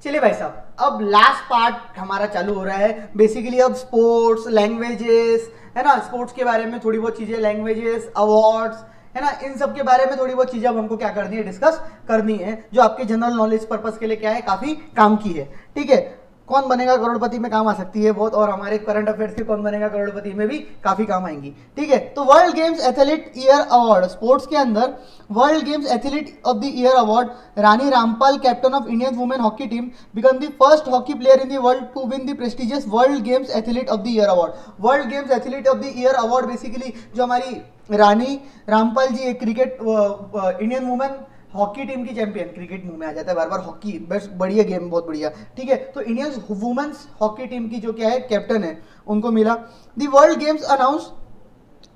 चलिए भाई साहब, अब लास्ट पार्ट हमारा चालू हो रहा है। बेसिकली अब स्पोर्ट्स, लैंग्वेजेस, है ना, स्पोर्ट्स के बारे में थोड़ी बहुत चीजें, लैंग्वेजेस, अवार्ड्स, है ना, इन सब के बारे में थोड़ी बहुत चीजें अब हमको क्या करनी है, डिस्कस करनी है, जो आपके जनरल नॉलेज पर्पस के लिए क्या है, काफी काम की है। ठीक है, कौन बनेगा करोड़पति में काम आ सकती है बहुत, और हमारे करंट अफेयर्स के कौन बनेगा करोड़पति में भी काफी काम आएंगी। ठीक है, तो world games athlete year award, sports के अंदर world games athlete of the year award, Rani Rampal, captain of Indian women hockey team, become the first hockey player in the world to win the prestigious world games athlete of the year award. World games athlete of the year award basically जो हमारी रानी रामपाल जी एक cricket Indian women hockey team की champion, cricket मुंह में आ जाता है बार बार, hockey best बढ़िया game, बहुत बढ़िया। ठीक है, तो इंडियन वुमेन्स हॉकी टीम की जो क्या है कैप्टन है, उनको मिला। The world games announce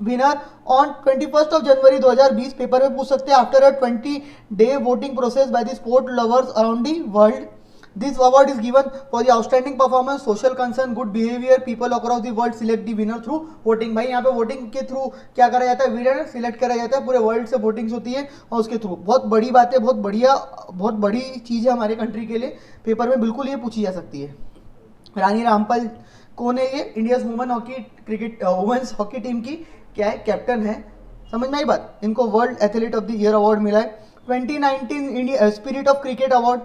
winner on 21 January 2020। Paper में पूछ सकते हैं, after a 20-day voting process by the sport lovers around the world, this award is given for the outstanding performance, social concern, good behaviour, people across the world select the winner through voting. भाई यहाँ पे voting के through क्या करा जाता है, winner select करा जाता है, पूरे वर्ल्ड से वोटिंग्स होती है और उसके थ्रू। बहुत बड़ी बात है, बहुत बढ़िया, बहुत बड़ी चीज़ है हमारे कंट्री के लिए, पेपर में बिल्कुल ये पूछी जा सकती है। रानी रामपाल कौन है, ये India women hockey cricket women's hockey team की क्या है, कैप्टन है। समझ में आई बात, इनको world athlete of the year award मिला है। 2019 India spirit of cricket award,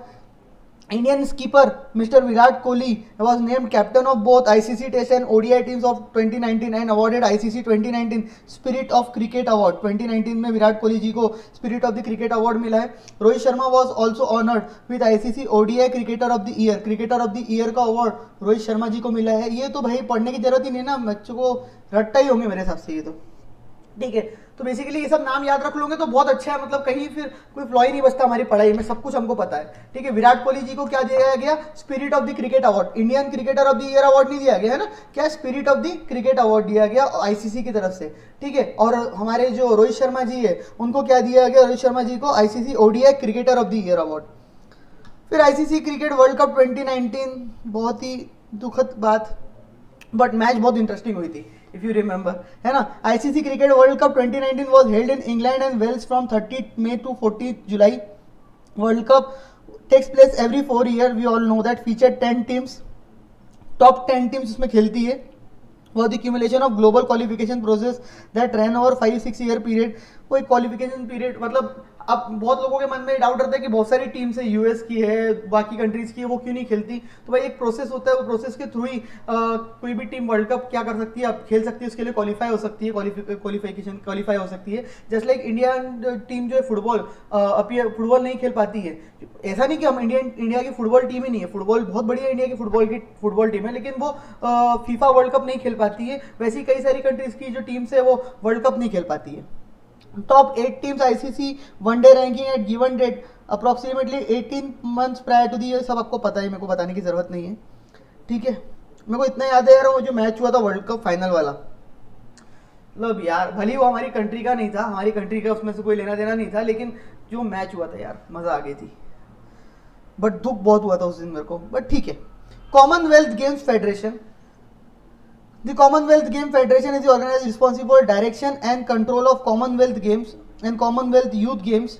Indian skipper Mr. Virat Kohli was named captain of both ICC Test and ODI teams of 2019 and awarded ICC 2019 Spirit of Cricket Award। 2019 में विराट कोहली जी को spirit of the cricket award मिला है। Rohit Sharma was also honoured with ICC ODI cricketer of the year, cricketer of the year का award Rohit Sharma ji को मिला है। ये तो भाई पढ़ने की जरूरत ही नहीं ना, बच्चों को रट्टा ही होंगे मेरे हिसाब से ये तो। ठीक है, तो बेसिकली ये सब नाम याद रख लोगे तो बहुत अच्छा है, मतलब कहीं फिर कोई फ्लॉ ही नहीं बचता हमारी पढ़ाई में, सब कुछ हमको पता है। ठीक है, विराट कोहली जी को क्या दिया गया, spirit of the cricket award, Indian cricketer of the year award नहीं दिया गया है ना, क्या spirit of the cricket award दिया गया आईसीसी की तरफ से। ठीक है, और हमारे जो रोहित शर्मा जी है उनको क्या दिया गया, रोहित शर्मा जी को ICC ODI cricketer of the year award. फिर आईसीसी क्रिकेट वर्ल्ड कप 2019, बहुत ही दुखद बात, बट मैच बहुत इंटरेस्टिंग हुई थी इफ यू रिमेंबर, है ना। ICC cricket world cup 2019 was held in England and Wales from 30 May to 14 July. World cup takes place every 4 year, we all know that, feature 10 teams, top 10 teams इसमें खेलती है। was the accumulation of global qualification process that ran over 5-6 year period। वो एक qualification period, मतलब अब बहुत लोगों के मन में डाउट रहता है कि बहुत सारी टीम्स है, यूएस की है, बाकी कंट्रीज की है, वो क्यों नहीं खेलती। तो भाई एक प्रोसेस होता है, वो प्रोसेस के थ्रू ही कोई भी टीम वर्ल्ड कप क्या कर सकती है, अब खेल सकती है, उसके लिए क्वालिफाई हो सकती है, क्वालिफाई हो सकती है। जस्ट लाइक इंडियन टीम जो है फुटबॉल, फुटबॉल नहीं खेल पाती है, ऐसा नहीं कि हम इंडिया की फुटबॉल टीम ही नहीं है, फुटबॉल बहुत बढ़िया इंडिया की फुटबॉल टीम है, लेकिन वो फीफा वर्ल्ड कप नहीं खेल पाती है। वैसी कई सारी कंट्रीज की जो टीम्स है वो वर्ल्ड कप नहीं खेल पाती है। Top 8 teams ICC one day ranking at given date approximately 18 months prior to the, सब आपको पता है, मेरे को बताने की जरूरत नहीं है। ठीक है, मेरे को इतना याद है यार, वो जो मैच हुआ था वर्ल्ड कप फाइनल वाला, मतलब यार भले वो हमारी कंट्री का नहीं था, हमारी कंट्री का उसमें से कोई लेना देना नहीं था, लेकिन जो मैच हुआ था यार मजा आ गई थी, बट दुख बहुत हुआ था उस दिन मेरे को, बट ठीक है। Commonwealth games federation, the Commonwealth Game Federation is the organization responsible for direction and control of Commonwealth Games and Commonwealth Youth Games,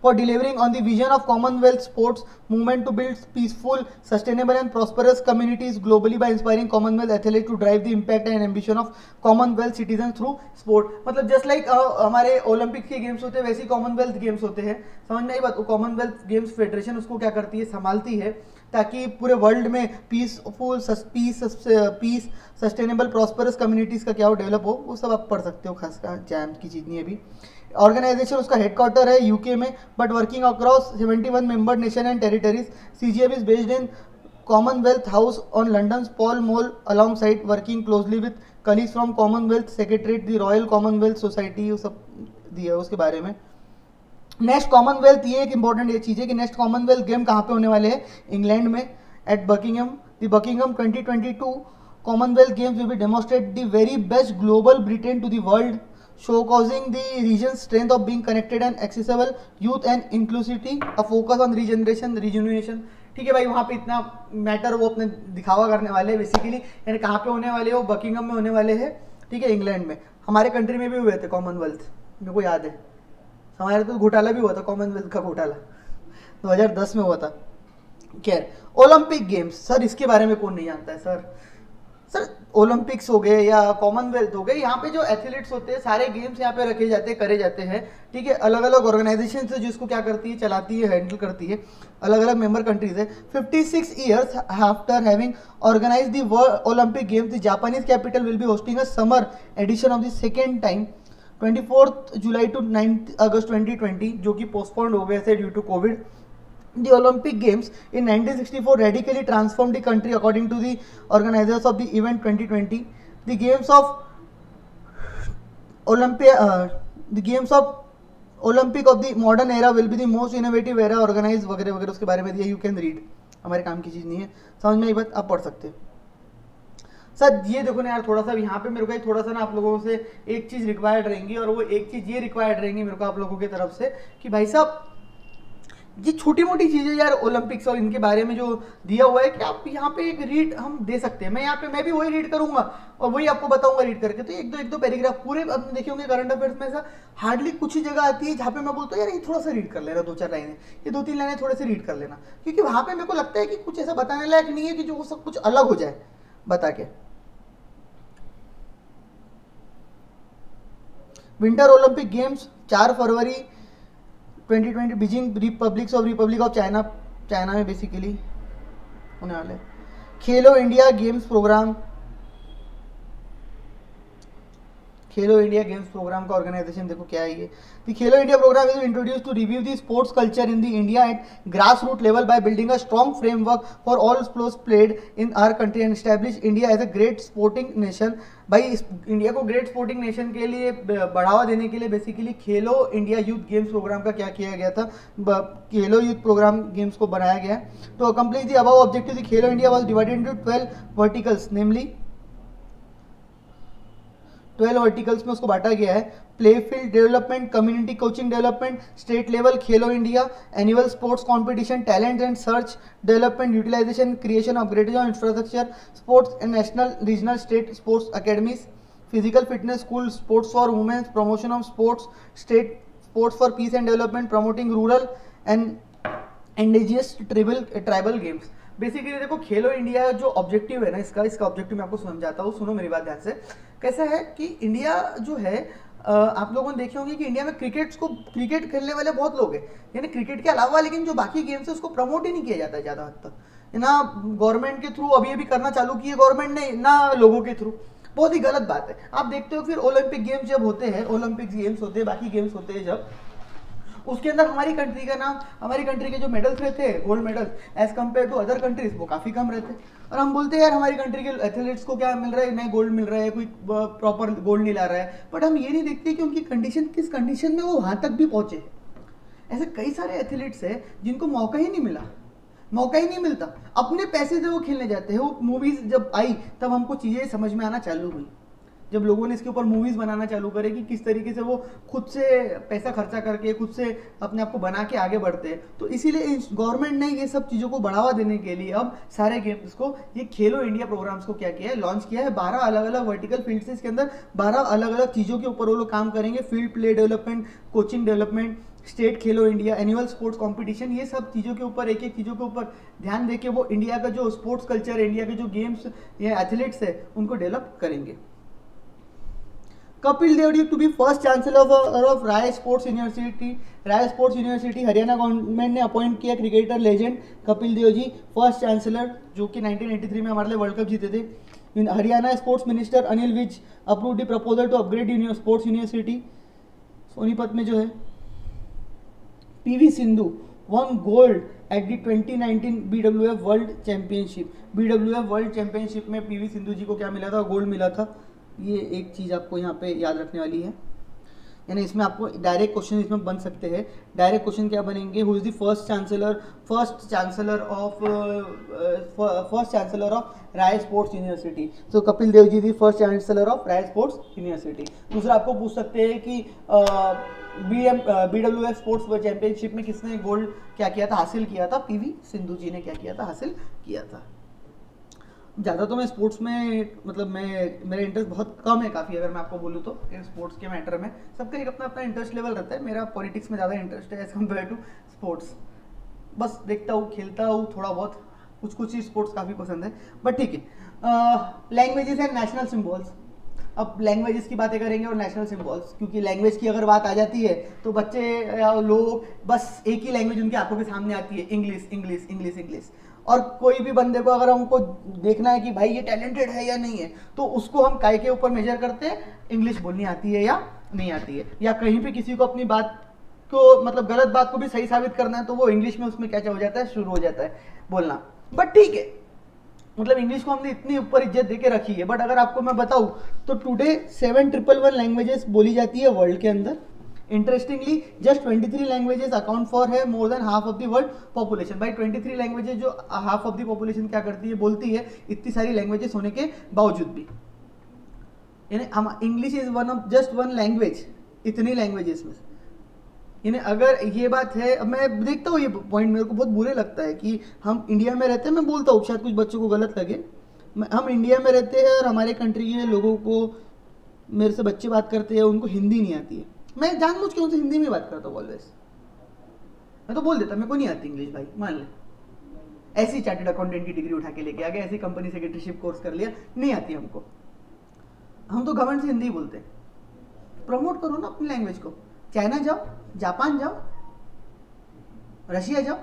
for delivering on the vision of Commonwealth sports movement to build peaceful, sustainable and prosperous communities globally by inspiring Commonwealth athletes to drive the impact and ambition of Commonwealth citizens through sport। मतलब just like हमारे Olympic के games होते हैं, वैसे Commonwealth games होते हैं। समझ में आई बात, कॉमनवेल्थ गेम्स फेडरेशन उसको क्या करती है, संभालती है, ताकि पूरे वर्ल्ड में peaceful, peace, sustainable, prosperous communities का क्या हो, डेवलप हो, वो सब आप पढ़ सकते हो, खास जैम की चीज़ नहीं है अभी। ऑर्गेनाइजेशन उसका हेडक्वार्टर है यूके में, but working across 71 member nation and territories. CGF is based in Commonwealth house on London Paul mall along side, working closely with colleagues from Commonwealth secretariat, the royal Commonwealth society, वो सब दिया है उसके बारे में। Next Commonwealth, ये एक important ये चीज़ है कि नेक्स्ट कॉमनवेल्थ गेम कहाँ पे होने वाले हैं, इंग्लैंड में, at Buckingham. The Buckingham 2022 commonwealth games will be demonstrate the very best global Britain to the world, showcasing the region's strength of being connected and accessible, youth and inclusivity, a focus on regeneration। ठीक है भाई, वहाँ पे इतना matter वो अपने दिखावा करने वाले हैं बेसिकली, यानी कहाँ पे होने वाले हो, बकिंगम में होने वाले हैं। ठीक है, इंग्लैंड में, हमारे कंट्री में भी हुए थे कॉमनवेल्थ, मेरे को याद है, हमारे तो घोटाला भी हुआ था, कॉमनवेल्थ का घोटाला 2010 में हुआ था। खैर, ओलंपिक गेम्स सर, इसके बारे में कौन नहीं जानता है सर। सर ओलंपिक्स हो गए या कॉमनवेल्थ हो गए, यहाँ पे जो एथलीट्स होते हैं सारे गेम्स यहाँ पे रखे जाते हैं, करे जाते हैं, ठीक है। अलग अलग ऑर्गेनाइजेशन से जिसको क्या करती है, चलाती है, हैंडल करती है, अलग अलग मेंबर कंट्रीज है। 56 years after having organise the world Olympic games, the Japanese capital will be hosting a summer edition of the second time 24 July to 9 August 2020, जो कि पोस्टपोन्ड हो गए थे due to COVID. The Olympic Games in 1964 radically transformed the country according to the organizers of the event 2020. The Games of Olympia, the Games of Olympic of the modern era will be the most innovative era organized वगैरह वगैरह, उसके बारे में दिया। You can read, हमारे काम की चीज़ नहीं है, समझ में आई बात, आप पढ़ सकते हैं। सर ये देखो ना यार, थोड़ा सा यहाँ पे मेरे को थोड़ा सा ना आप लोगों से एक चीज़ रिक्वायर्ड रहेंगी, और वो एक चीज़ ये रिक्वायर्ड रहेंगी मेरे को आप लोगों की तरफ से कि भाई साहब ये छोटी मोटी चीज़ें यार ओलंपिक्स और इनके बारे में जो दिया हुआ है कि आप यहाँ पे एक रीड हम दे सकते हैं। मैं यहाँ पे मैं भी वही रीड करूंगा और वही आपको बताऊंगा रीड करके। तो एक दो पैराग्राफ पूरे आपने देखे होंगे करंट अफेयर्स में, ऐसा हार्डली कुछ ही जगह आती है जहाँ पे मैं बोलता हूँ यार ये थोड़ा सा रीड कर लेना, 2-4 लाइनें, ये 2-3 लाइनें थोड़े से रीड कर लेना, क्योंकि वहाँ पे मेरे को लगता है कि कुछ ऐसा बताने लायक नहीं है कि जो सब कुछ अलग हो जाए बता के। Winter Olympic games 4 February 2020 Beijing republic of China, China में बेसिकली होने वाले। Khelo India games programme, Khelo India games programme का ऑर्गेनाइजेशन देखो क्या है ये। The Khelo India programme is introduce to review the sports culture in the India at grass root level by building a strong framework for all sports played in our country and establish India as a great sporting nation. भाई India को great sporting nation के लिए बढ़ावा देने के लिए basically खेलो India youth games programme का क्या किया गया था, खेलो यूथ प्रोग्राम गेम्स को बनाया गया। तो accomplish the above objective the Khelo India was divided into 12 verticals, namely 12 verticals में उसको बांटा गया है। Play field development, community coaching development, state level Khelo India, annual sports competition, talent and search development, utilisation, creation upgradation of infrastructure, sports and national regional state sports academies, physical fitness school, sports for womens, promotion of sports, state sports for peace and development, promoting rural and indigenous tribal games. Basically देखो खेलो India जो objective है ना, इसका objective मैं आपको समझाता हूँ, सुनो मेरी बात ध्यान से। कैसा है कि इंडिया जो है, आप लोगों ने देखे होंगे कि इंडिया में क्रिकेट खेलने वाले बहुत लोग हैं, यानी क्रिकेट के अलावा लेकिन जो बाकी गेम्स है उसको प्रमोट ही नहीं किया जाता है ज़्यादा हद तक, ना गवर्नमेंट के थ्रू अभी करना चालू किए गवर्नमेंट ने, ना लोगों के थ्रू। बहुत ही गलत बात है। आप देखते हो फिर ओलंपिक गेम्स जब होते हैं, ओलंपिक गेम्स होते हैं, बाकी गेम्स होते हैं जब, उसके अंदर हमारी कंट्री का नाम, हमारी कंट्री के जो मेडल्स रहते हैं, gold medal, as compare to other countries वो काफ़ी कम रहते हैं। और हम बोलते हैं यार हमारी कंट्री के एथलीट्स को क्या मिल रहा है, नहीं गोल्ड मिल रहा है, कोई प्रॉपर गोल्ड नहीं ला रहा है, बट हम ये नहीं देखते कि उनकी कंडीशन किस कंडीशन में वो वहाँ तक भी पहुँचे। ऐसे कई सारे एथलीट्स हैं जिनको मौका ही नहीं मिला, मौका ही नहीं मिलता, अपने पैसे से वो खेलने जाते हैं। वो मूवीज़ जब आई तब हमको चीज़ें समझ में आना चालू हुई, जब लोगों ने इसके ऊपर मूवीज़ बनाना चालू करे कि किस तरीके से वो खुद से पैसा खर्चा करके खुद से अपने आप को बना के आगे बढ़ते हैं। तो इसीलिए गवर्नमेंट ने ये सब चीज़ों को बढ़ावा देने के लिए अब सारे गेम्स को, ये खेलो इंडिया प्रोग्राम्स को क्या किया है, लॉन्च किया है। 12 अलग अलग वर्टिकल फील्ड्स इसके अंदर, 12 अलग अलग चीज़ों के ऊपर वो लोग काम करेंगे। Field play development, coaching development, state खेलो इंडिया, एनुअल स्पोर्ट्स कंपटीशन, ये सब चीज़ों के ऊपर, एक एक चीज़ों के ऊपर ध्यान देके वो इंडिया का जो स्पोर्ट्स कल्चर, इंडिया के जो गेम्स या एथलीट्स है उनको डेवलप करेंगे। Kapil Dev to be first chancellor of Rai sports university. Rai sports university Haryana government ने अपॉइंट किया cricketer legend Kapil Dev ji first chancellor, जो कि 1983 में हमारे लिए वर्ल्ड कप जीते थे। Haryana sports minister Anil Vij approve the proposal to upgrade sports university. Sonipat में जो है PV Sindhu won gold at the 2019 BWF world championship. BWF world championship में पीवी सिंधु जी को क्या मिला था, गोल्ड मिला था। ये एक चीज़ आपको यहाँ पे याद रखने वाली है, यानी इसमें आपको डायरेक्ट क्वेश्चन इसमें बन सकते हैं। डायरेक्ट क्वेश्चन क्या बनेंगे, who is the first chancellor of Rai sports university. तो Kapil Dev ji the first chancellor of Rai sports university. दूसरा आपको पूछ सकते हैं कि BWF स्पोर्ट्स चैंपियनशिप में किसने गोल्ड क्या किया था, हासिल किया था, पीवी सिंधु जी ने क्या किया था, हासिल किया था। ज़्यादा तो मैं स्पोर्ट्स में, मतलब मेरा इंटरेस्ट बहुत कम है काफ़ी, अगर मैं आपको बोलूँ तो स्पोर्ट्स के मैटर में। सबका एक अपना अपना इंटरेस्ट लेवल रहता है। मेरा पॉलिटिक्स में ज़्यादा इंटरेस्ट है एज़ कम्पेयर टू स्पोर्ट्स। बस देखता हूँ, खेलता हूँ थोड़ा बहुत, कुछ कुछ ही स्पोर्ट्स काफ़ी पसंद है, बट ठीक है। Languages and national symbols. अब लैंग्वेजेस की बातें करेंगे और नेशनल सिम्बॉल्स, क्योंकि लैंग्वेज की अगर बात आ जाती है तो बच्चे या लोग बस एक ही लैंग्वेज उनकी आंखों के सामने आती है, इंग्लिश इंग्लिश इंग्लिश इंग्लिश। और कोई भी बंदे को अगर हमको देखना है कि भाई ये टैलेंटेड है या नहीं है, तो उसको हम काय के ऊपर मेजर करते हैं, इंग्लिश बोलनी आती है या नहीं आती है, या कहीं पे किसी को अपनी बात को मतलब गलत बात को भी सही साबित करना है तो वो इंग्लिश में उसमें क्या हो जाता है, शुरू हो जाता है बोलना। बट ठीक है, मतलब इंग्लिश को हमने इतनी ऊपर इज्जत देके रखी है, बट अगर आपको मैं बताऊं तो टुडे 7,111 लैंग्वेजेस बोली जाती है वर्ल्ड के अंदर। Interestingly just 23 languages account for है more than half of the world population. भाई 23 लैंग्वेजेस जो हाफ ऑफ द पॉपुलेशन क्या करती है, बोलती है, इतनी सारी लैंग्वेजेस होने के बावजूद भी। यानी हम English is one of just one language इतनी लैंग्वेजेस में। यानी अगर ये बात है, अब मैं देखता हूँ ये पॉइंट मेरे को बहुत बुरे लगता है कि हम इंडिया में रहते हैं, मैं बोलता हूँ शायद कुछ बच्चों को गलत लगे, हम इंडिया में रहते हैं और हमारे कंट्री के लोगों को, मेरे से बच्चे बात करते हैं उनको हिंदी नहीं आती है, मैं जानबूझ के उनसे हिंदी में बात करता हूँ ऑलवेज। मैं तो बोल देता मेरे को नहीं आती इंग्लिश भाई, मान ले, ऐसी चार्टेड अकाउंटेंट की डिग्री उठा के लेके आ गया, ऐसी कंपनी सेक्रेटरीशिप कोर्स कर लिया, नहीं आती हमको, हम तो घमंड से हिंदी बोलते हैं। प्रमोट करो ना अपनी लैंग्वेज को, चाइना जाओ, जापान जाओ, रशिया जाओ,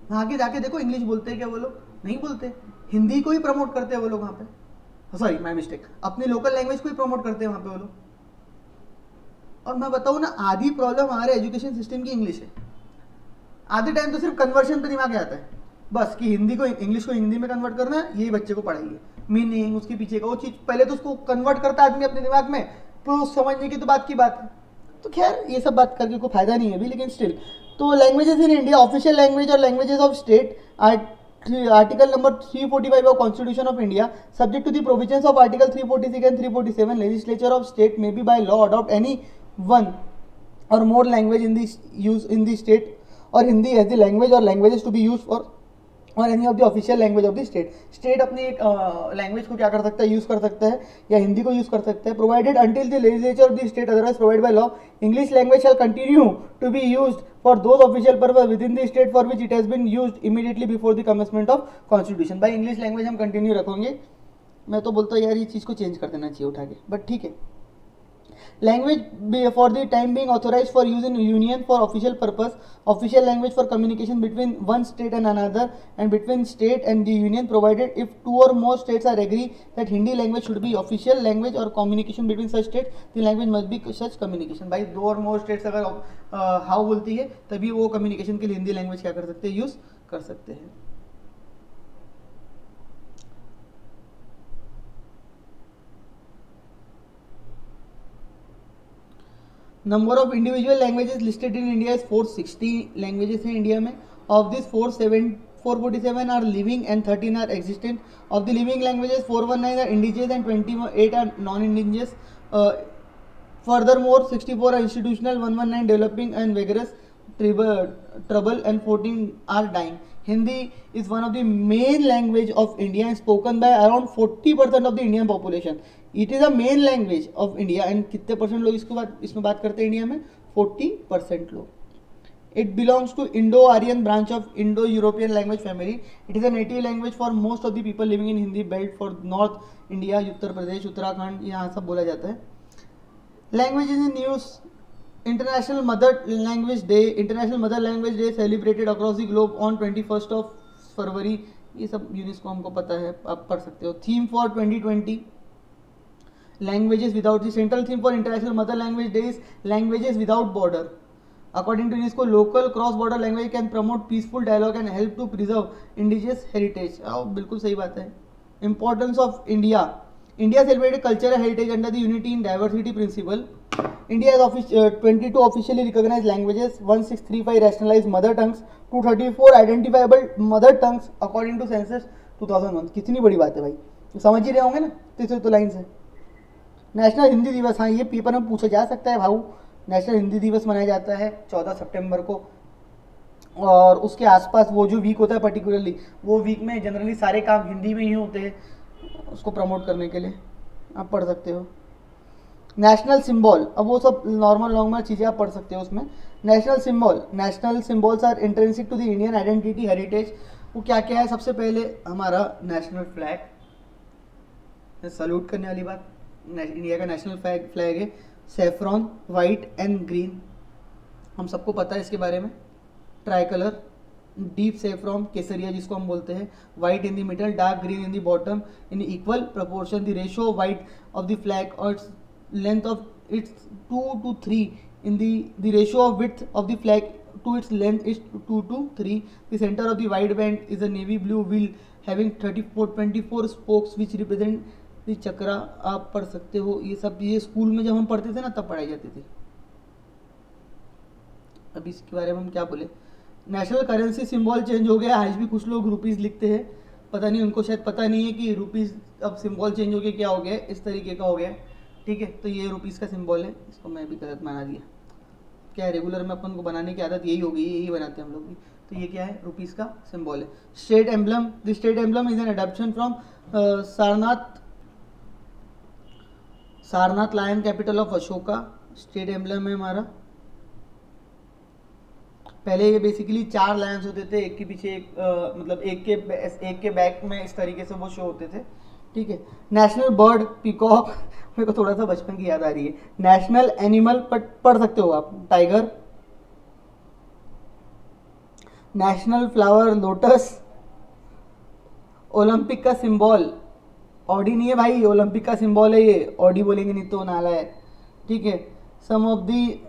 वहाँ आगे जाके देखो इंग्लिश बोलते हैं क्या वो लोग, नहीं बोलते, हिंदी को ही प्रमोट करते हैं वो लोग वहाँ पे, सॉरी माय मिस्टेक, अपनी लोकल लैंग्वेज को ही प्रमोट करते हैं वहाँ पे वो लोग। और मैं बताऊँ ना, आधी प्रॉब्लम हमारे एजुकेशन सिस्टम की इंग्लिश है, आधे टाइम तो सिर्फ कन्वर्शन पे दिमाग आता है, बस कि हिंदी को इंग्लिश को हिंदी में कन्वर्ट करना है, यही बच्चे को पढ़ाई है, मीनिंग उसके पीछे का वो चीज़ पहले तो उसको कन्वर्ट करता है आदमी अपने दिमाग में, तो समझने की तो बात की बात है। तो खैर ये सब बात करके कोई फायदा नहीं है अभी, लेकिन स्टिल तो languages in India, official language और languages of state, article number 345 of constitution of India, subject to the provisions of article 346 and 347, legislature of state may be by law adopt any one or more language in this use in the state, or Hindi as the language और languages to be use for all any of the official language of the state. State अपनी एक language को क्या कर सकता है, use कर सकता है, या हिंदी को यूज कर सकता है, provided until the legislature of the state otherwise provide by law, English language shall continue to be used for those official purpose within the state for which it has been used immediately before the commencement of constitution. भाई English language हम continue रखेंगे, मैं तो बोलता हूँ यार ये चीज़ को चेंज कर देना चाहिए उठा के, बट ठीक है। Language for the time being authorized for use in union for official purpose, official language for communication between one state and another and between state and the union, provided if two or more states are agree that Hindi language should be official language or communication between such states, the language must be such communication। भाई दो और more states अगर how बोलती है तभी वो communication के लिए हिंदी लैंग्वेज क्या कर सकते हैं, यूज कर सकते हैं। Number of individual languages listed in India is 460 languages हैं इंडिया में। Of this 447 are living and 13 are existent. Of the living languages 419 are indigenous and 28 are non indigenous. Furthermore, 64 are institutional, 119 developing and vigorous trouble, and 14 are dying. Hindi is one of the main language of India and spoken by around 40% of the Indian population. It is a main language of India and कितने percent लोग इसमें बात करते हैं India में, 40% लोग। It belongs to Indo-Aryan branch of Indo-European language family. It is a native language for most of the people living in Hindi belt for North India, Uttar Pradesh, Uttarakhand, यहाँ सब बोला जाता है। Languages in use, International Mother Language Day celebrated across the globe on 21st of February। ये सब UNESCO हमको पता है, आप पढ़ सकते हो। Theme for 2020 languages without, the central theme for international mother language day is languages without border. According to UNESCO, local cross border language can promote peaceful dialogue and help to preserve indigenous heritage. बिल्कुल सही बात है। Importance of India, India celebrated cultural heritage under the unity in diversity principle. India has 22 officially recognized languages, 1635 rationalized mother tongues, 234 identifiable mother tongues according to census 2001। कितनी बड़ी बात है भाई, तो समझ ही रहे होंगे ना तीसरे तो लाइन से। नेशनल हिंदी दिवस, हाँ ये पेपर में पूछा जा सकता है भाऊ। नेशनल हिंदी दिवस मनाया जाता है 14 सितंबर को, और उसके आसपास वो जो वीक होता है पर्टिकुलरली, वो वीक में जनरली सारे काम हिंदी में ही होते हैं, उसको प्रमोट करने के लिए आप पढ़ सकते हो। नेशनल सिंबल, अब वो सब नॉर्मल चीज़ें आप पढ़ सकते हो उसमें। National symbols are intrinsic to the Indian identity heritage. वो क्या क्या है? सबसे पहले हमारा नेशनल फ्लैग, सल्यूट करने वाली बात, इंडिया का नेशनल फ्लैग है सेफ्रॉन वाइट एंड ग्रीन, हम सबको पता है इसके बारे में। ट्राई कलर, डीप सेफ्रॉन केसरिया जिसको हम बोलते हैं, white in the middle, dark green in the bottom, in equal proportion the ratio white of the flag और length of its 2 to 3 in the ratio of width of the flag to its length is 2 to 3. The center of the wide band is a navy blue wheel having 24 spokes which represent the चक्रा। आप पढ़ सकते हो ये सब, ये school में जब हम पढ़ते थे ना तब पढ़ाई जाती थी। अभी इसके बारे में हम क्या बोले? नेशनल करेंसी सिंबल चेंज हो गया, आज भी कुछ लोग रुपीज़ लिखते हैं, पता नहीं उनको शायद पता नहीं है कि रुपीज़ अब सिंबल चेंज हो गया, क्या हो गया, इस तरीके का हो गया। ठीक है, तो ये रुपीज़ का सिंबल है, इसको मैं भी गलत बना दिया। क्या है, रेगुलर में अपन को बनाने की आदत यही हो गई, यही बनाते हैं हम लोग भी। तो ये क्या है? रुपीज़ का सिंबल है। State emblem, the state emblem is an adoption from Sarnath lion capital of Ashoka. State emblem है हमारा। पहले ये बेसिकली 4 लायंस होते थे, एक के पीछे एक, मतलब एक के बैक में इस तरीके से वो शो होते थे। ठीक है। नेशनल बर्ड पीकॉक, मेरे को थोड़ा सा बचपन की याद आ रही है। नेशनल एनिमल पढ़ सकते हो आप, tiger. National flower lotus. Olympic का सिंबल ऑडी नहीं है भाई, ओलंपिक का सिंबल है ये, ऑडी बोलेंगे नहीं तो नाला है। ठीक है। Some of the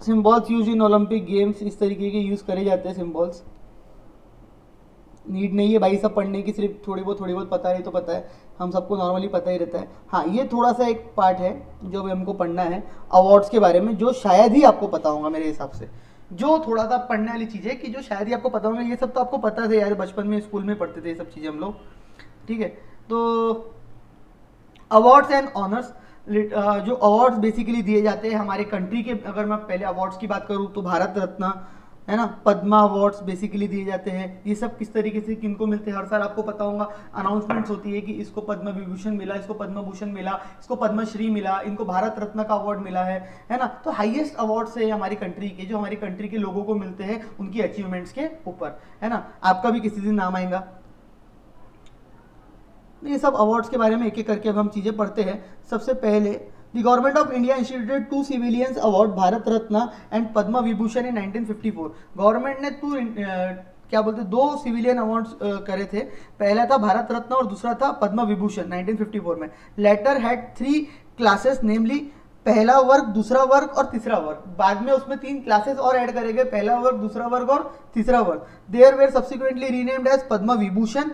symbols use in Olympic games, इस तरीके के यूज करे जाते हैं सिंबल्स। नीड नहीं है भाई सब पढ़ने की, सिर्फ थोड़ी बहुत पता है तो पता है, हम सबको नॉर्मली पता ही रहता है। हाँ, ये थोड़ा सा एक पार्ट है जो भी हमको पढ़ना है अवार्ड्स के बारे में, जो शायद ही आपको पता होगा मेरे हिसाब से। जो थोड़ा सा पढ़ने वाली चीज़ है कि जो शायद ही आपको पता होगा, ये सब तो आपको पता था यार, बचपन में स्कूल में पढ़ते थे ये सब चीज़ें हम लोग। ठीक है। तो अवार्ड्स एंड ऑनर्स, जो अवार्ड्स बेसिकली दिए जाते हैं हमारे कंट्री के, अगर मैं पहले अवार्ड्स की बात करूँ तो भारत रत्न है ना, पद्मा अवार्ड्स बेसिकली दिए जाते हैं। ये सब किस तरीके से किनको मिलते हैं हर साल आपको पता होगा, अनाउंसमेंट्स होती है कि इसको पद्म विभूषण मिला, इसको पद्म भूषण मिला, इसको पद्मश्री मिला, इनको भारत रत्न का अवार्ड मिला है ना। तो हाईएस्ट अवार्ड्स है हमारी कंट्री के, जो हमारी कंट्री के लोगों को मिलते हैं उनकी अचीवमेंट्स के ऊपर, है ना। आपका भी किसी दिन नाम आएगा। ये सब अवार्ड्स के बारे में एक एक करके अब हम चीज़ें पढ़ते हैं। सबसे पहले the government of India instituted 2 civilians award, Bharat Ratna and Padma Vibhushan in 1954। Government ने क्या बोलते 2 सिविलियन अवार्ड्स करे थे। पहला था भारत रत्न और दूसरा था पद्म विभूषण 1954 में। लेटर हैड 3 क्लासेस, नेमली पहला वर्ग, दूसरा वर्ग और तीसरा वर्ग। बाद में उसमें 3 क्लासेस और ऐड करे गए, पहला वर्ग, दूसरा वर्ग और तीसरा वर्ग। There were subsequently renamed as Padma Vibhushan,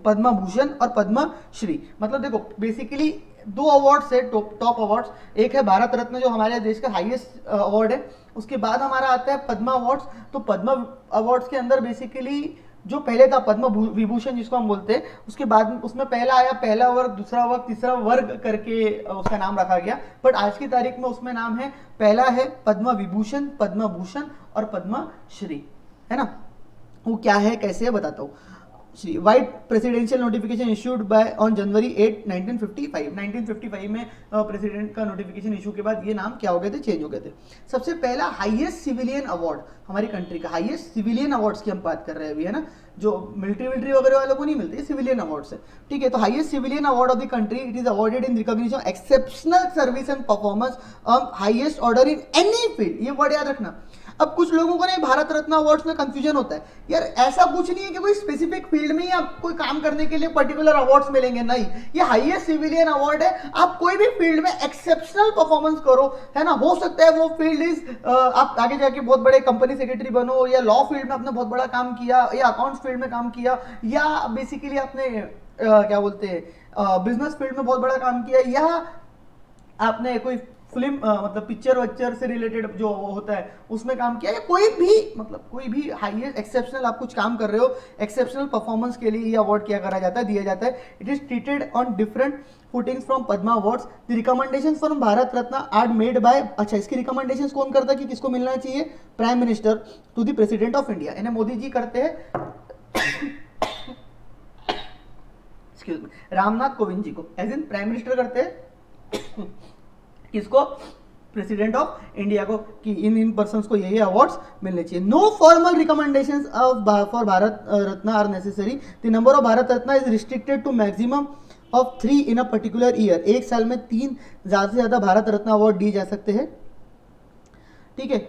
Padma Bhushan और पद्म श्री। मतलब देखो बेसिकली 2 अवार्ड्स है, टॉप अवार्ड्स। एक है भारत रत्न जो हमारे देश का हाईएस्ट अवार्ड है, उसके बाद हमारा आता है पद्म अवार्ड्स। तो पद्म अवार्ड्स के अंदर बेसिकली जो पहले था पद्म विभूषण जिसको हम बोलते हैं, उसके बाद उसमें पहला आया पहला वर्ग, दूसरा वर्ग, तीसरा वर्ग करके उसका नाम रखा गया। बट आज की तारीख में उसमें नाम है, पहला है पद्म विभूषण, पद्म भूषण और पद्म श्री, है ना। वो क्या है कैसे है बताता हूँ। White presidential notification issued by on January 8, 1955। 1955 में प्रेसिडेंट का नोटिफिकेशन इशू के बाद ये नाम क्या हो गए थे, चेंज हो गए थे। सबसे पहला हाईएस्ट सिविलियन अवार्ड हमारी कंट्री का, हाईएस्ट सिविलियन अवार्ड्स की हम बात कर रहे हैं अभी, है ना, जो मिलिट्री वगैरह वालों को नहीं मिलते, ये सिविलियन अवार्ड्स है। ठीक है। तो highest civilian award of the country, it is awarded in recognition of exceptional service and performance of highest order in any field. ये वर्ड याद रखना। अब कुछ लोगों को ना भारत रत्न अवार्ड्स में कंफ्यूजन होता है, यार ऐसा कुछ नहीं है कि कोई स्पेसिफिक फील्ड में या कोई काम करने के लिए पर्टिकुलर अवार्ड्स मिलेंगे, नहीं। ये हाईएस्ट सिविलियन अवार्ड है, आप कोई भी फील्ड में एक्सेप्शनल परफॉर्मेंस करो, है ना। हो सकता है वो फील्ड इज आप आगे जाके बहुत बड़े कंपनी सेक्रेटरी बनो, या लॉ फील्ड में आपने बहुत बड़ा काम किया, या अकाउंट्स फील्ड में काम किया, या बेसिकली आपने क्या बोलते हैं बिजनेस फील्ड में बहुत बड़ा काम किया, या आपने कोई फिल्म मतलब पिक्चर वच्चर से रिलेटेड जो होता है उसमें काम किया, या कोई भी मतलब कोई भी हाईएस्ट एक्सेप्शनल आप कुछ काम कर रहे हो, एक्सेप्शनल परफॉर्मेंस के लिए ये अवार्ड क्या करा जाता है, दिया जाता है। It is treated on different footings from Padma awards. The recommendations from Bharat Ratna are made by, अच्छा इसकी रिकमेंडेशंस कौन करता है कि किसको मिलना चाहिए, prime minister to the president of India, इन्हें मोदी जी करते हैं एक्सक्यूज मी, रामनाथ कोविंद जी को, एज इन प्राइम मिनिस्टर करते हैं किसको, प्रेसिडेंट ऑफ इंडिया को कि इन पर्सन्स को ये अवार्ड्स मिलने चाहिए. No formal recommendations for Bharat Ratna are necessary. The number of Bharat Ratna is restricted to maximum of 3 in a particular year. एक साल में 3 ज़्यादा से ज़्यादा भारत रत्न अवार्ड दिए जा सकते हैं. ठीक है,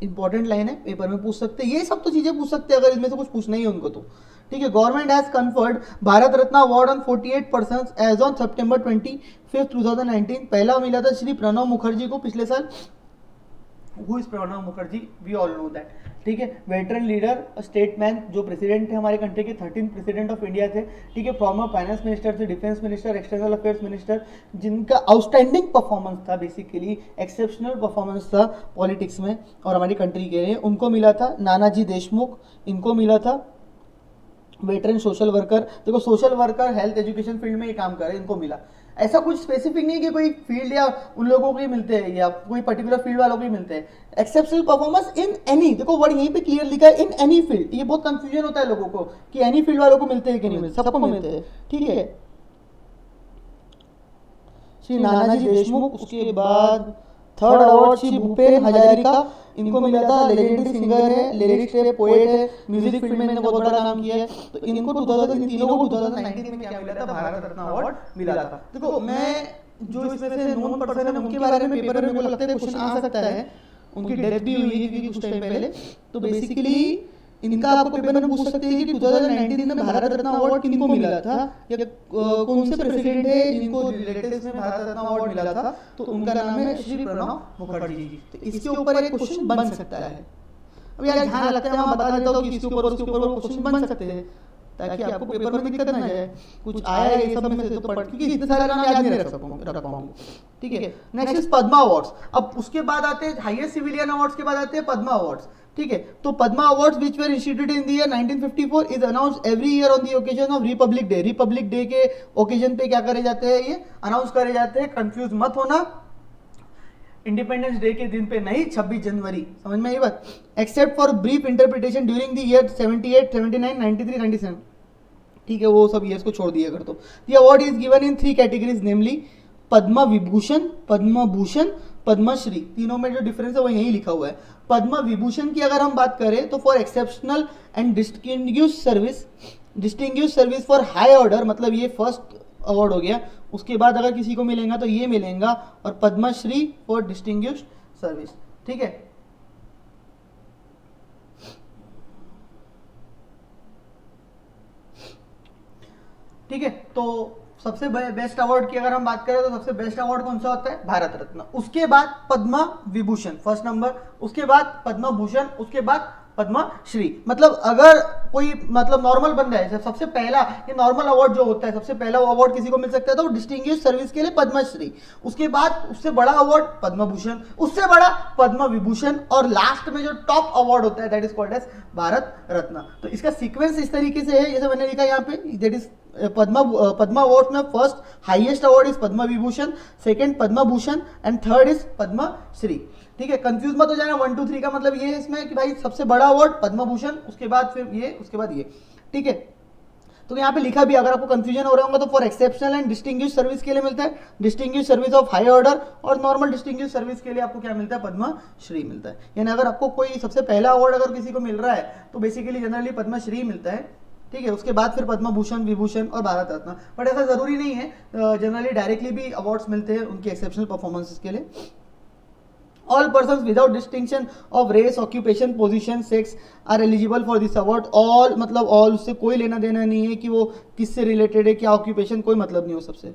इंपॉर्टेंट लाइन है, पेपर में पूछ सकते हैं. ये सब तो चीजें पूछ सकते हैं अगर इसमें से कुछ पूछना ही है उनको तो. ठीक है, government has conferred Bharat Ratna award on 48 persons as on September 25, 2019. पहला मिला था श्री प्रणब मुखर्जी को पिछले साल. Who is Pranab Mukherjee? We all know that. ठीक है, वेटरन लीडर, स्टेटमैन, जो प्रेसिडेंट थे हमारे कंट्री के, 13 प्रेसिडेंट ऑफ इंडिया थे. ठीक है, फॉर्मर फाइनेंस मिनिस्टर थे, defence minister, external affairs minister, जिनका आउटस्टैंडिंग परफॉर्मेंस था, बेसिकली एक्सेप्शनल परफॉर्मेंस था पॉलिटिक्स में और हमारी कंट्री के लिए. उनको मिला था. नानाजी देशमुख, इनको मिला था. वेटरन सोशल वर्कर, देखो social worker health education field में ये काम कर रहे हैं, इनको मिला. ऐसा कुछ स्पेसिफिक नहीं कि कोई फील्ड या उन लोगों को ही मिलते हैं या कोई पर्टिकुलर फील्ड वालों को ही मिलते हैं. एक्सेप्शनल परफॉर्मेंस इन एनी, देखो वर्ड यहीं पे क्लियर लिखा है, इन एनी फील्ड. ये बहुत कंफ्यूजन होता है लोगों को कि एनी फील्ड वालों को मिलते हैं कि नहीं मिलते. सबको मिलते हैं. ठीक है, श्री नानाजी देशमुख. उसके बाद थर्ड अवार्ड श्री भूपेन हजारिका, इनको मिला था. लेजेंडरी सिंगर है, लिरिक्स है, पोएट है, म्यूजिक फील्ड में इन्होंने बहुत बड़ा काम किया है. तो इनको 2000 इन तीनों को 2019 में क्या मिला था? भारत रत्न अवार्ड मिला था. देखो मैं जो इसमें से नॉन पर्सन है उनके बारे में पेपर में मुझे लगता है क्वेश्चन आ सकता है. उनकी डेथ भी हुई थी कुछ टाइम पहले. तो बेसिकली इनका आपको पेपर में पूछ सकते हैं कि 2019 में भारत रत्न अवार्ड किनको मिला था या कौन से प्रेसिडेंट है जिनको लेटेस्ट में भारत रत्न अवार्ड मिला था. तो उनका नाम है श्री प्रणब मुखर्जी जी. तो इसके ऊपर एक क्वेश्चन बन सकता है. अब यार ध्यान लगता है मैं बता देता हूँ कि इसके ऊपर उसके ऊपर क्वेश्चन बन सकते हैं ताकि आपको पेपर में दिक्कत ना जाए. कुछ आया है ये सब में से तो पढ़, क्योंकि इतने सारे नाम याद नहीं रख पाऊंगे. ठीक है, नेक्स्ट इज पद्मा अवार्ड्स. अब उसके बाद आते हैं हाईएस्ट सिविलियन अवार्ड्स के बाद आते हैं पद्मा अवार्ड्स. ठीक है, तो Padma awards which were instituted in the year 1954 is announced every year on the occasion of Republic day. Republic day के ओकेजन पे क्या करे जाते हैं? ये अनाउंस करे जाते हैं. कंफ्यूज मत होना, इंडिपेंडेंस डे के दिन पे नहीं, 26 जनवरी. समझ में आई बात? Except for brief interpretation during the year 78, 79, 93, 97. ठीक है, वो सब ईयर्स को छोड़ दिया कर. तो the award is given in 3 categories, namely Padma Vibhushan, Padma Bhushan, Padmashri. तीनों में जो डिफरेंस है वो यही लिखा हुआ है. पद्म विभूषण की अगर हम बात करें तो for exceptional and distinguish service for high order, मतलब ये फर्स्ट अवार्ड हो गया. उसके बाद अगर किसी को मिलेगा तो ये मिलेगा. और पद्मश्री फॉर डिस्टिंग्विश सर्विस. ठीक है, ठीक है. तो सबसे बेस्ट अवार्ड की अगर हम बात करें तो सबसे बेस्ट अवार्ड कौन सा होता है? भारत रत्न. उसके बाद पद्मा विभूषण फर्स्ट नंबर, उसके बाद पद्म भूषण, उसके बाद पद्मश्री. मतलब अगर कोई मतलब नॉर्मल बंदा है, सबसे पहला ये नॉर्मल अवार्ड जो होता है, सबसे पहला अवार्ड किसी को मिल सकता है तो डिस्टिंग्विश सर्विस के लिए पद्मश्री. उसके बाद उससे बड़ा अवार्ड पद्म भूषण, उससे बड़ा पद्म विभूषण, और लास्ट में जो टॉप अवार्ड होता है that is called as Bharat Ratna. तो इसका सीक्वेंस इस तरीके से है जैसे मैंने लिखा यहाँ पे. दैट इज पद्मा अवार्ड में first highest award is Padma Vibhushan, second Padma Bhushan and third is Padmashri. ठीक है, कंफ्यूज मत हो जाना. 1 2 3 का मतलब ये है इसमें कि भाई सबसे बड़ा अवार्ड पद्म भूषण, उसके बाद फिर ये, उसके बाद ये. ठीक है, तो यहाँ पे लिखा भी, अगर आपको कंफ्यूजन हो रहा होगा तो for exceptional and distinguish service के लिए मिलता है distinguish service of high order, और नॉर्मल डिस्टिंग्विश सर्विस के लिए आपको क्या मिलता है? पद्मश्री मिलता है. यानी अगर आपको कोई सबसे पहला अवार्ड अगर किसी को मिल रहा है तो बेसिकली जनरली पद्मश्री मिलता है. ठीक है, उसके बाद फिर पद्म भूषण, विभूषण और भारत रत्न. बट ऐसा जरूरी नहीं है, जनरली डायरेक्टली भी अवार्ड्स मिलते हैं उनके एक्सेप्शनल परफॉर्मेंसेस के लिए. All persons without distinction of race, occupation, position, sex are eligible for this award. All मतलब all, उससे कोई लेना देना नहीं है कि वो किससे रिलेटेड है, क्या ऑक्यूपेशन, कोई मतलब नहीं हो सबसे.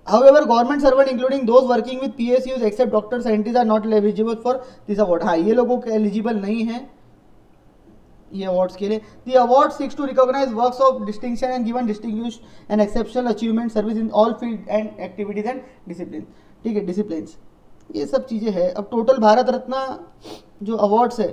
However, government servant including those working with PSUs except doctors, scientists are not eligible for this award. हाँ, ये लोगों के एलिजिबल नहीं है ये अवार्ड्स के लिए. The award seeks to recognize works of distinction and given distinguished and exceptional achievement service in all field and activities and disciplines. ठीक है, डिसिप्लिन्स, ये सब चीज़ें हैं. अब टोटल भारत रत्न जो अवार्ड्स है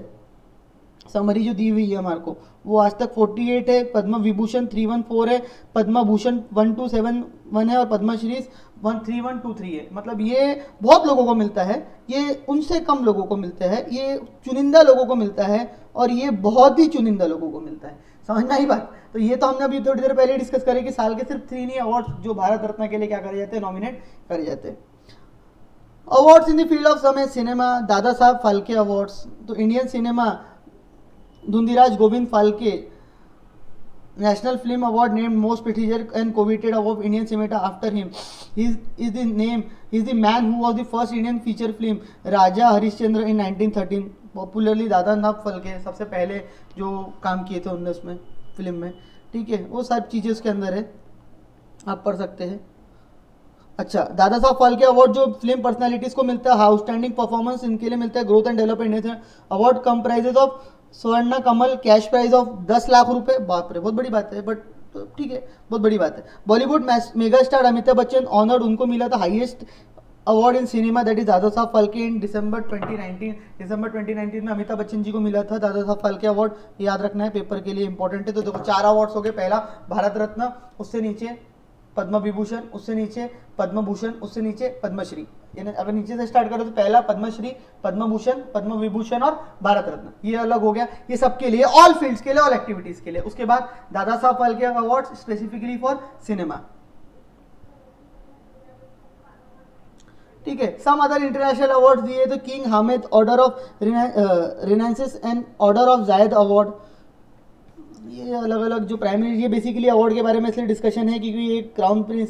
समरी जो दी हुई है हमारे को, वो आज तक 48 है. पद्म विभूषण 314 है, पद्म भूषण 1271 है और पद्मश्री 13123 है. मतलब ये बहुत लोगों को मिलता है, ये उनसे कम लोगों को मिलता है, ये चुनिंदा लोगों को मिलता है और ये बहुत ही चुनिंदा लोगों को मिलता है. समझ में आई बात। तो ये तो हमने अभी थोड़ी देर पहले डिस्कस करे कि साल के सिर्फ 3 ही अवार्ड जो भारत रत्न के लिए क्या करे जाते हैं, नॉमिनेट करे जाते हैं। Awards in the field of समय सिनेमा, दादा साहब फाल्के अवार्ड्स। तो Indian cinema Dhundiraj Govind Phalke National Film Award named most prestigious and coveted award Indian cinema after him. He is the man who was the first Indian feature film Raja Harishchandra in 1913. Popularly Dada Saheb Phalke सबसे पहले जो काम किए थे उनने उसमें film में, ठीक है, वो सब चीज़ें उसके अंदर है, आप पढ़ सकते हैं। अच्छा, दादा साहब फाल्के अवार्ड जो फिल्म पर्सनालिटीज को मिलता है, आउटस्टैंडिंग परफॉर्मेंस इनके लिए मिलता है, growth and development award comprises of स्वर्ण कमल कैश प्राइज ऑफ 10 लाख रुपए। बाप रे, बहुत बड़ी बात है, बट ठीक है, बहुत बड़ी बात है। Bollywood mega star Amitabh Bachchan honoured, उनको मिला था highest award in cinema that is Dada Saheb Phalke इन दिसंबर 2019। दिसंबर 2019 में अमिताभ बच्चन जी को मिला था दादा साहब फाल्के अवार्ड। याद रखना है, पेपर के लिए इंपॉर्टेंट है। तो देखो 4 अवार्ड्स हो गए, पहला भारत रत्न, उससे नीचे पद्म विभूषण, उससे नीचे पद्म भूषण, उससे नीचे पद्मश्री। यानी अगर नीचे से स्टार्ट करो तो पहला पद्मश्री, पद्म भूषण, पद्म विभूषण और भारत रत्न, ये अलग हो गया। ये सबके लिए, ऑल फील्ड्स के लिए, ऑल एक्टिविटीज के लिए। उसके बाद Dada Saheb Phalke award specifically for cinema, ठीक है। सम अदर इंटरनेशनल अवार्ड दिए तो king Hamid order of renaissance and order of Zayed award. ये अलग अलग जो प्राइम मिनिस्टर, ये बेसिकली अवार्ड के बारे में इसलिए डिस्कशन है क्योंकि ये crown prince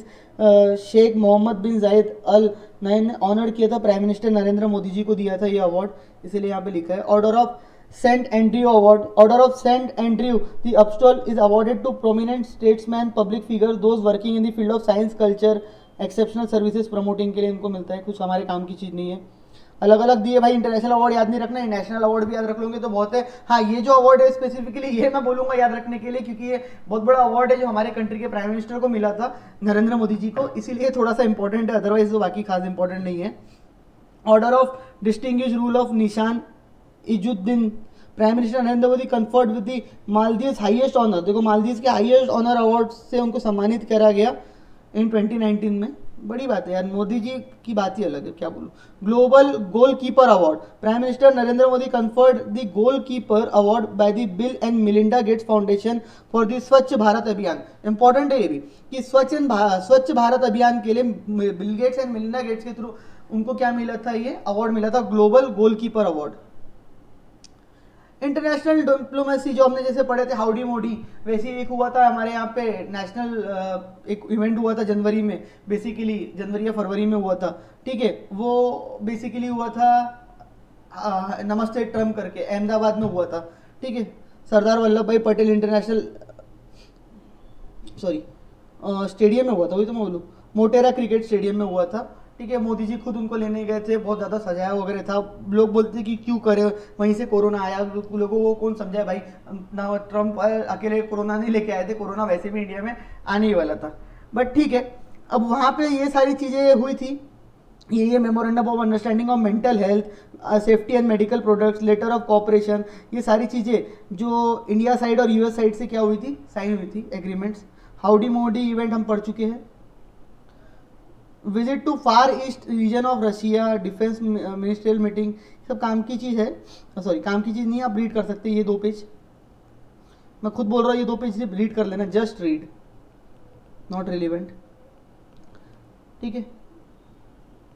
Sheikh Mohammed bin Zayed Al Nahyan ने ऑनर किया था, प्राइम मिनिस्टर नरेंद्र मोदी जी को दिया था ये अवार्ड, इसीलिए यहाँ पे लिखा है। Order of saint Andrew award, order of saint Andrew the apostle is awarded to prominent statesman, public figure, those working in the field of science, culture, exceptional services promoting के लिए इनको मिलता है, कुछ हमारे काम की चीज़ नहीं है। अलग अलग दिए भाई, इंटरनेशनल अवार्ड याद नहीं रखना है, नेशनल अवार्ड भी याद रख लोगे तो बहुत है। हाँ, ये जो अवार्ड है स्पेसिफिकली ये मैं बोलूंगा याद रखने के लिए क्योंकि ये बहुत बड़ा अवार्ड है जो हमारे कंट्री के प्राइम मिनिस्टर को मिला था, नरेंद्र मोदी जी को, इसीलिए थोड़ा सा इंपॉर्टेंट है, अदरवाइज तो बाकी खास इंपॉर्टेंट नहीं है। Order of distinguish rule of Nishan Izzuddeen, prime minister Narendra Modi conferred with the Maldives highest honour. देखो मालदीव्स के हाईएस्ट ऑनर अवार्ड से उनको सम्मानित करा गया इन 2019 में, बड़ी बात है यार, मोदी जी की बात ही अलग है, क्या बोलूं। Global goal keeper award, prime minister Narendra Modi conferred the goal keeper award by the bill and Melinda Gates foundation for the स्वच्छ भारत अभियान। इंपॉर्टेंट है ये भी कि स्वच्छ भारत अभियान के लिए Bill Gates and Melinda Gates के थ्रू उनको क्या मिला था, ये अवार्ड मिला था, global goal keeper award. International diplomacy जो हमने जैसे पढ़े थे हाउडी मोडी, वैसे एक हुआ था हमारे यहाँ पे नेशनल एक इवेंट हुआ था जनवरी में, बेसिकली जनवरी या फरवरी में हुआ था, ठीक है। वो बेसिकली हुआ था नमस्ते ट्रम्प करके, अहमदाबाद में हुआ था, ठीक है। सरदार वल्लभ भाई पटेल इंटरनेशनल स्टेडियम में हुआ था, वही तो मैं बोलूँ, मोटेरा क्रिकेट स्टेडियम में हुआ था, ठीक है। मोदी जी खुद उनको लेने गए थे, बहुत ज़्यादा सजाया वगैरह था। लोग बोलते कि क्यों करे, वहीं से कोरोना आया, लोगों को कौन समझाए भाई, ना ट्रम्प अकेले कोरोना नहीं लेके आए थे, कोरोना वैसे भी इंडिया में आने ही वाला था, बट ठीक है। अब वहाँ पे ये सारी चीज़ें हुई थी, ये memorandum of understanding of mental health, safety and medical products, letter of cooperation, ये सारी चीज़ें जो इंडिया साइड और यूएस साइड से क्या हुई थी, साइन हुई थी एग्रीमेंट्स। हाउडी मोडी इवेंट हम पढ़ चुके हैं। Visit to far east region of Russia, defence ministerial meeting, सब काम की चीज़ है, सॉरी काम की चीज़ नहीं, आप रीड कर सकते हैं ये 2 पेज, मैं खुद बोल रहा हूँ ये 2 पेज सिर्फ रीड कर लेना, जस्ट रीड, नॉट रिलीवेंट, ठीक है।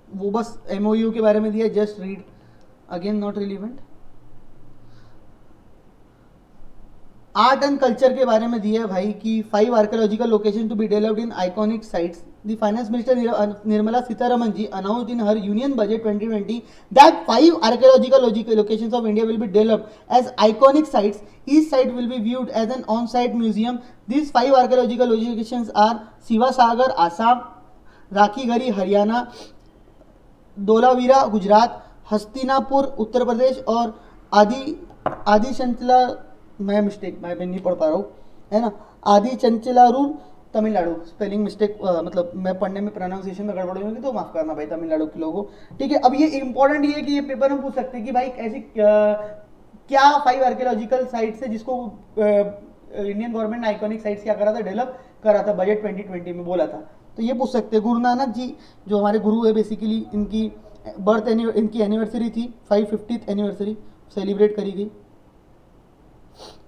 वो बस MOU के बारे में दिया, just read, again not relevant. Art and culture के बारे में दिया है भाई कि 5 archaeological location to be developed in iconic sites. The Finance Minister Nirmala Sitharaman ji announced in her Union Budget 2020 that 5 archaeological locations of India will be developed as iconic sites. Each site will be viewed as an on-site museum. These 5 archaeological locations are Sivasagar, Assam, Rakhighari, Haryana, Dholavira, Gujarat, Hastinapur Uttar Pradesh और आदि चंचला, मैं नहीं पढ़ पा रहा हूँ, है ना, आदि चंचलारूर तमिलनाडु, स्पेलिंग मिस्टेक, मतलब मैं पढ़ने में प्रोनाउंसिएशन में गड़बड़ होगी तो माफ करना भाई तमिलनाडु के लोगों, ठीक है। अब ये इंपॉर्टेंट ये है कि ये पेपर हम पूछ सकते हैं कि भाई ऐसी क्या 5 आर्कियोलॉजिकल साइट्स है जिसको इंडियन गवर्नमेंट ने आइकॉनिक साइट्स क्या करा था, डेवलप करा था, बजट 2020 में बोला था, तो ये पूछ सकते हैं। गुरु नानक जी जो हमारे गुरु है, बेसिकली इनकी इनकी एनिवर्सरी थी, 550th एनिवर्सरी सेलिब्रेट करी गई।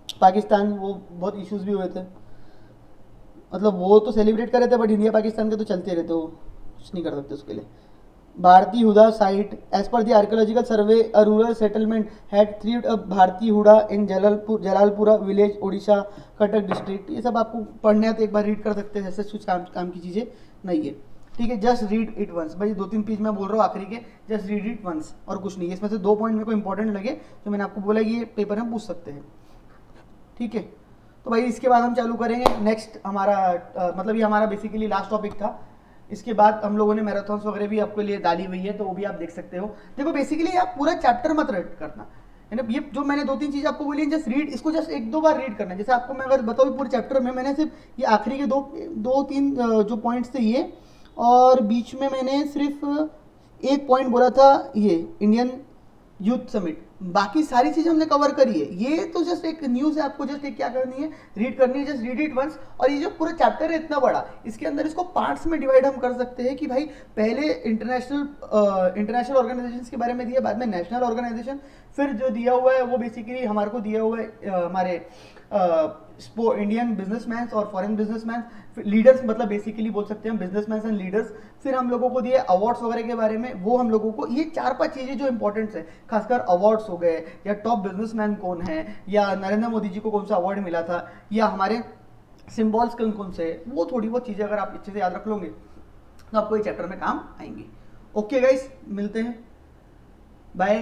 पाकिस्तान वो बहुत इश्यूज भी हुए थे, मतलब वो तो सेलिब्रेट कर रहे थे, बट इंडिया पाकिस्तान के तो चलते रहते, वो कुछ नहीं कर सकते उसके लिए। Bharatiya Huda site, as per the archaeological survey a rural settlement had thrived a Bharatiya Huda in Jalalpura village, Odisha, Cuttack district. ये सब आपको पढ़ना है तो एक बार रीड कर सकते हैं, ऐसे कुछ काम की चीज़ें नहीं है। ठीक है, जस्ट रीड इट वंस। भाई 2-3 पेज मैं बोल रहा हूँ आखिरी के, जस्ट रीड इट वंस, और कुछ नहीं है इसमें से। 2 पॉइंट मेरे को इंपॉर्टेंट लगे जो मैंने आपको बोला कि ये पेपर में पूछ सकते हैं। ठीक है, तो भाई इसके बाद हम चालू करेंगे नेक्स्ट हमारा मतलब ये हमारा बेसिकली लास्ट टॉपिक था। इसके बाद हम लोगों ने मैराथन्स वगैरह भी आपके लिए डाली हुई है, तो वो भी आप देख सकते हो। देखो बेसिकली आप पूरा चैप्टर मत रीड करना है ना, ये जो मैंने 2-3 चीज़ आपको बोली, जस्ट रीड इसको, जस्ट 1-2 बार रीड करना है। जैसे आपको मैं अगर बताऊँ पूरे चैप्टर में मैंने सिर्फ ये आखिरी के 2-3 जो पॉइंट्स थे ये, और बीच में मैंने सिर्फ एक पॉइंट बोला था ये इंडियन यूथ समिट, बाकी सारी चीजें हमने कवर करी है। ये तो जस्ट एक न्यूज है, आपको जस्ट एक क्या करनी है, रीड करनी है, जस्ट रीड इट वंस। और ये जो पूरा चैप्टर है इतना बड़ा, इसके अंदर इसको पार्ट्स में डिवाइड हम कर सकते हैं कि भाई पहले इंटरनेशनल ऑर्गेनाइजेशन के बारे में दिया, बाद में नेशनल ऑर्गेनाइजेशन, फिर जो दिया हुआ है वो बेसिकली हमारे को दिया हुआ है हमारे इंडियन बिजनेसमैन और फॉरेन बिजनेसमैन, लीडर्स, मतलब बेसिकली बोल सकते हैं बिजनेसमैन एंड लीडर्स। फिर हम लोगों को दिए अवार्ड्स वगैरह के बारे में, वो हम लोगों को ये 4-5 चीजें जो इंपॉर्टेंट है, खासकर अवार्ड्स हो गए, या टॉप बिजनेसमैन कौन है, या नरेंद्र मोदी जी को कौन सा अवार्ड मिला था, या हमारे सिंबल्स कौन कौन से, वो थोड़ी बहुत चीजें अगर आप अच्छे से याद रख लोगे तो आपको ये चैप्टर में काम आएंगी। ओके गाइस, मिलते हैं, बाय।